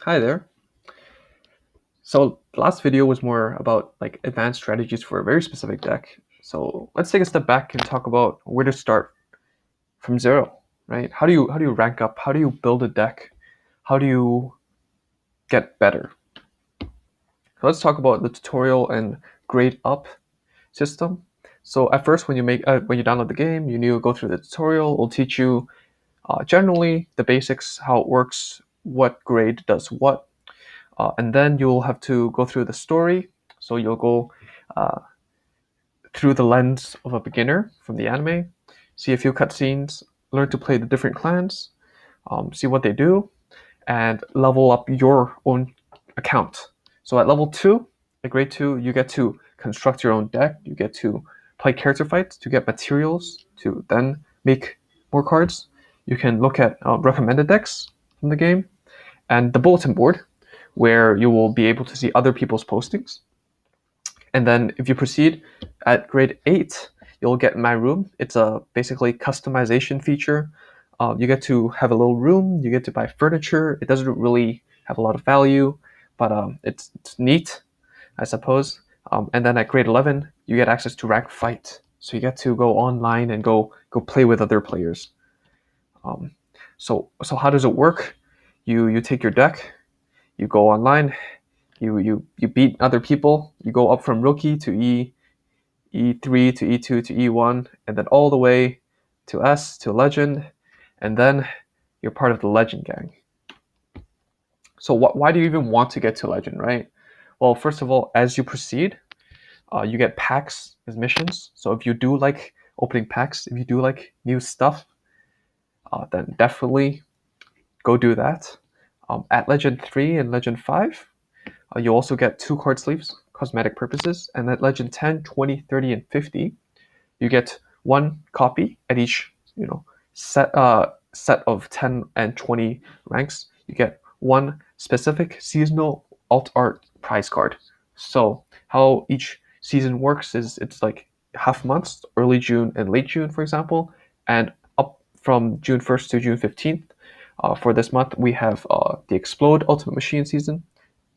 Hi there. So the last video was more about like advanced strategies for a very specific deck. So let's take a step back and talk about where to start from zero, right? How do you rank up? How do you build a deck? How do you get better? So let's talk about the tutorial and grade up system. So at first, when you download the game, you need to go through the tutorial. It'll teach you generally the basics, how it works, what grade does what, and then you'll have to go through the story. So you'll go uh, through the lens of a beginner from the anime, see a few cutscenes, learn to play the different clans, see what they do, and level up your own account. So at level 2, at grade 2, you get to construct your own deck, you get to play character fights to get materials to then make more cards. You can look at recommended decks from the game and the bulletin board, where you will be able to see other people's postings. And then if you proceed at grade 8, you'll get My Room. It's a basically customization feature. You get to have a little room, you get to buy furniture. It doesn't really have a lot of value, but it's neat, I suppose. And then at grade 11, you get access to Rank Fight. So you get to go online and go play with other players. Um, so how does it work? You take your deck, you go online, you beat other people. You go up from rookie to E3 to E2 to E1, and then all the way to S to legend, and then you're part of the legend gang. So why do you even want to get to legend, right? Well, first of all, as you proceed, you get packs as missions. So if you do like opening packs, if you do like new stuff, then definitely go do that. At Legend 3 and Legend 5, you also get 2 card sleeves, cosmetic purposes, and at Legend 10, 20, 30, and 50, you get 1 copy at each, set of 10 and 20 ranks. You get one specific seasonal alt art prize card. So how each season works is it's like half months, early June and late June, for example, and up from June 1st to June 15th. For this month, we have the Explode Ultimate Machine season,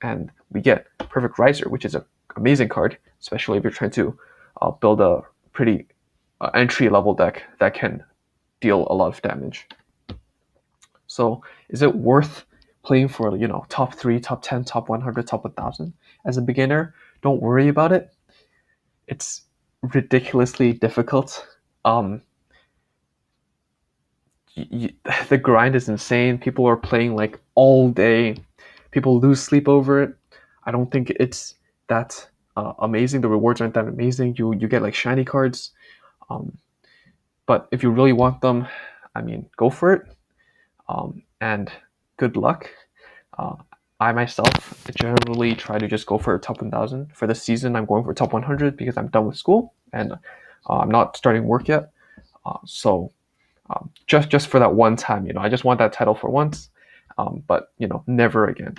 and we get Perfect Riser, which is an amazing card, especially if you're trying to build a pretty entry level deck that can deal a lot of damage. So, is it worth playing for top 3, top 10, top 100, top 1,000 as a beginner? Don't worry about it. It's ridiculously difficult. Um, the grind is insane. People are playing like all day. People lose sleep over it. I don't think it's that amazing. The rewards aren't that amazing. You get like shiny cards, um, but if you really want them, I mean, go for it. And good luck. Uh, I myself generally try to just go for top 1,000. For this season, I'm going for top 100 because I'm done with school and I'm not starting work yet. So just for that one time, I just want that title for once, but never again.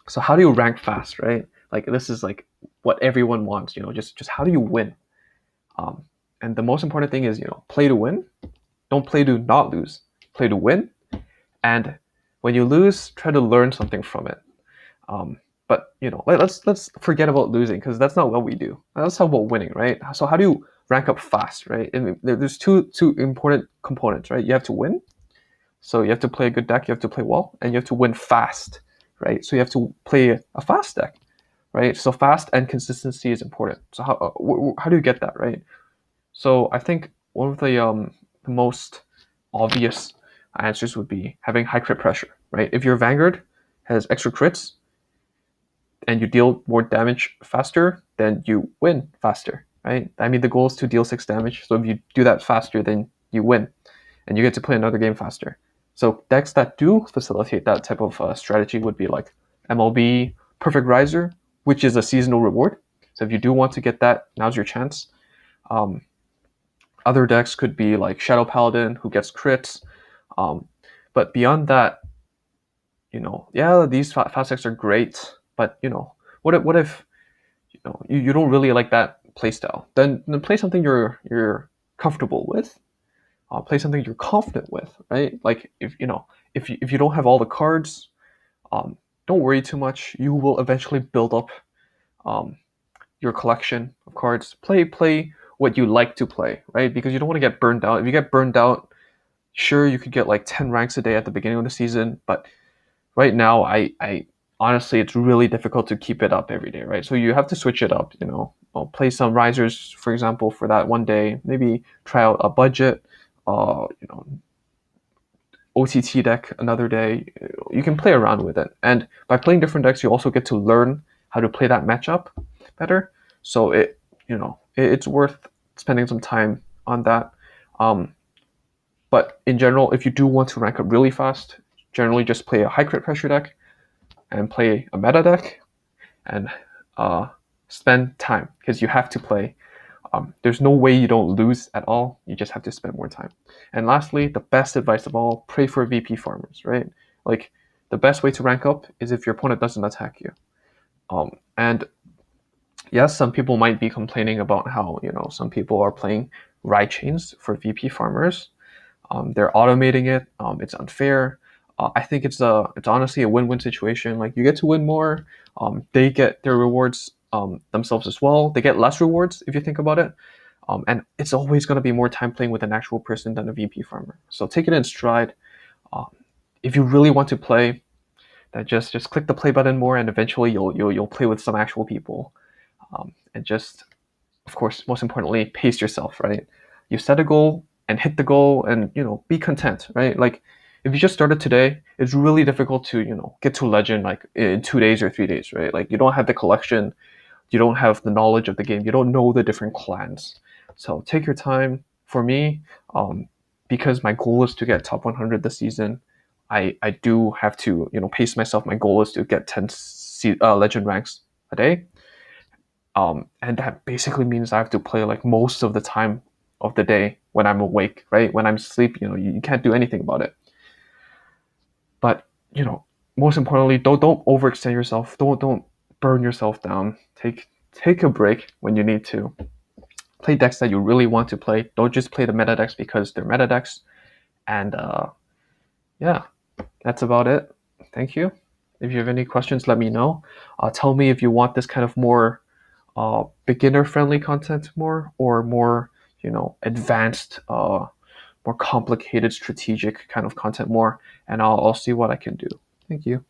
So how do you rank fast, right? Like this is like what everyone wants, just how do you win? Um, and the most important thing is play to win. Don't play to not lose. Play to win, and when you lose, try to learn something from it. But let's forget about losing because that's not what we do. Let's talk about winning, right? So how do you rank up fast, right? And there's two important components, right? You have to win, so you have to play a good deck, you have to play well, and you have to win fast, right? So you have to play a fast deck, right? So fast and consistency is important. So how do you get that, right? So I think one of the most obvious answers would be having high crit pressure, right? If your Vanguard has extra crits and you deal more damage faster, then you win faster, right? I mean, the goal is to deal 6 damage. So if you do that faster, then you win and you get to play another game faster. So decks that do facilitate that type of strategy would be like MLB Perfect Riser, which is a seasonal reward. So if you do want to get that, now's your chance. Um, Other decks could be like Shadow Paladin, who gets crits. Um, but beyond that, yeah, these fast decks are great. But what if you don't really like that playstyle? Then play something you're comfortable with. Play something you're confident with, right? Like if you don't have all the cards, Don't worry too much. You will eventually build up um, your collection of cards. Play what you like to play, right? Because you don't want to get burned out. If you get burned out, sure you could get like 10 ranks a day at the beginning of the season, but right now I honestly it's really difficult to keep it up every day, right? So you have to switch it up, I'll play some risers, for example, for that one day, maybe try out a budget, uh, you know, OTT deck another day. You can play around with it. And by playing different decks, you also get to learn how to play that matchup better. So it's worth spending some time on that. Um, but in general, if you do want to rank up really fast, generally just play a high crit pressure deck and play a meta deck and uh, spend time because you have to play. There's no way you don't lose at all. You just have to spend more time. And lastly, the best advice of all, pray for VP farmers, right? Like the best way to rank up is if your opponent doesn't attack you. And yes, some people might be complaining about how, some people are playing ride chains for VP farmers. They're automating it. It's unfair. I think it's honestly a win-win situation. Like you get to win more. They get their rewards themselves as well. They get less rewards if you think about it. And it's always going to be more time playing with an actual person than a VP farmer. So take it in stride. Um, if you really want to play, then just click the play button more, and eventually you'll play with some actual people. And just, of course, most importantly, pace yourself. Right? You set a goal and hit the goal, and be content. Right? Like if you just started today, it's really difficult to get to legend like in 2 days or 3 days. Right? Like you don't have the collection, you don't have the knowledge of the game, you don't know the different clans. So take your time. For me, because my goal is to get top 100 this season, I do have to pace myself. My goal is to get 10 legend ranks a day, and that basically means I have to play like most of the time of the day when I'm awake. Right, when I'm asleep, you can't do anything about it. But most importantly, don't overextend yourself. Don't burn yourself down. Take a break when you need to. Play decks that you really want to play. Don't just play the meta decks because they're meta decks. And yeah, that's about it. Thank you. If you have any questions, let me know. Tell me if you want this kind of more beginner-friendly content more, or more advanced, more complicated, strategic kind of content more, and I'll see what I can do. Thank you.